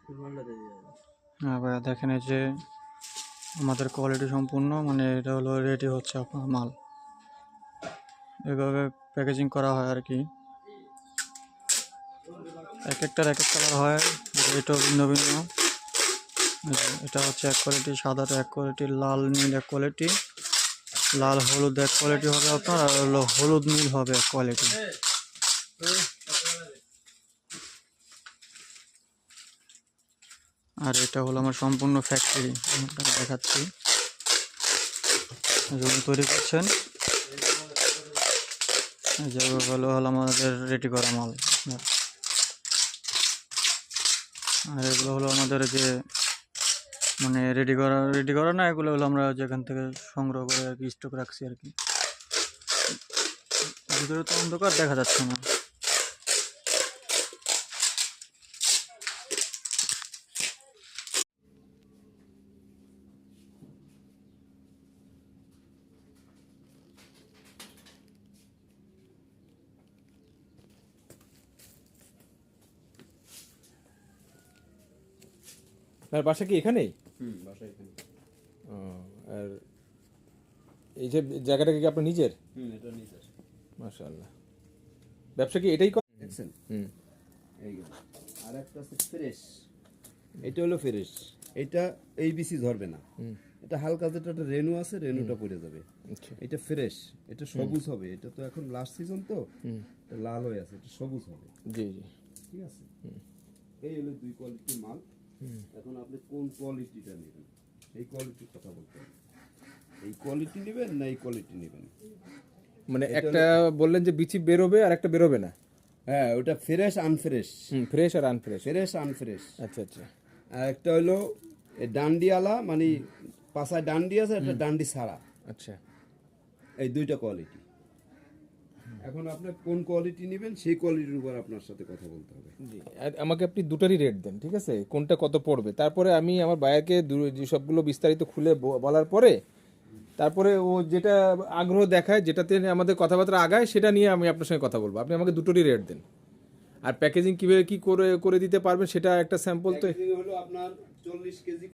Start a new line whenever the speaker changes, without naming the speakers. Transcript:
হ্যাঁ ভাইয়া দেখেন এই যে আমাদের কোয়ালিটি সম্পূর্ণ, মানে এটা হলো রেডি হচ্ছে আপনার মাল, এভাবে প্যাকেজিং করা হয় আর কি। এক একটার এক এক কালার হয়, এটাও ভিন্ন ভিন্ন। এটা হচ্ছে এক কোয়ালিটি, সাদাটা এক কোয়ালিটি, লাল নীল এক কোয়ালিটি, লাল হলুদ এক কোয়ালিটি হবে আপনার, আর হলো হলুদ নীল হবে এক কোয়ালিটি। আর এটা হলো আমার সম্পূর্ণ ফ্যাক্টরি, দেখাচ্ছি যেগুলো তৈরি করছেন, যেগুলো হলো আমাদের রেডি করা মাল। আর এগুলো হলো আমাদের যে মানে রেডি করা না, এগুলো হলো আমরা যেখান থেকে সংগ্রহ করে আর কি স্টক রাখছি আর কি। ভিতরে তো অন্ধকার, দেখা যাচ্ছে না।
আপনার বাসা কি এখানেই?
বাসা এখানে।
ও, আর এই যে জায়গাটা কি আপনার নিজের?
এটা নিজের।
মাশাআল্লাহ। ব্যবসা কি এটাই করেন?
দেখছেন?
হুম।
এই গেল। আর একটা আছে ফ্রেশ। এটা হলো ফ্রেশ। এটা এই বিসি ধরবে না। এটা হালকা যেটা একটা রেনু আছে, রেনুটা পড়ে যাবে।
আচ্ছা।
এটা ফ্রেশ। এটা সবুজ হবে। এটা তো এখন লাস্ট সিজন তো। এটা লাল হয়ে আছে। এটা সবুজ হবে।
জি জি।
ঠিক আছে? এই হলো দুই কোয়ালিটির মাল। এখন আপনি কোন কোয়ালিটিটা নেবেন? এই কোয়ালিটির কথা বলতে হবে। এই কোয়ালিটি নেবেন না এই কোয়ালিটি নেবেন?
মানে একটা বললেন যে বিচি বেরোবে আর একটা বেরোবে না।
হ্যাঁ, ওটা ফ্রেশ আনফ্রেশ।
ফ্রেশ আর আনফ্রেশ।
ফ্রেশ আনফ্রেশ।
আচ্ছা আচ্ছা।
আর একটা হলো ডান্ডিওয়ালা, মানে পাশায় ডান্ডি আছে, একটা ডান্ডি ছাড়া।
আচ্ছা।
এই দুইটা কোয়ালিটি। এখন আপনি কোন কোয়ালিটি নেবেন সেই কোয়ালিটির উপর আপনার সাথে কথা বলতে হবে।
জি, আর আমাকে আপনি দুটারই রেট দেন, ঠিক আছে? কোনটা কত পড়বে, তারপরে আমি আমার বায়ারকে যে সবগুলো বিস্তারিত খুলে বলার পরে তারপরে ও যেটা আগ্রহ দেখায়, যেটাতে আমাদের কথাবার্তা আগায়, সেটা নিয়ে আমি আপনার সঙ্গে কথা বলবো। আপনি আমাকে দুটোরই রেট দেন, আর প্যাকেজিং কীভাবে কী করে দিতে পারবেন সেটা একটা স্যাম্পল তো।
হলো আপনার 40 কেজি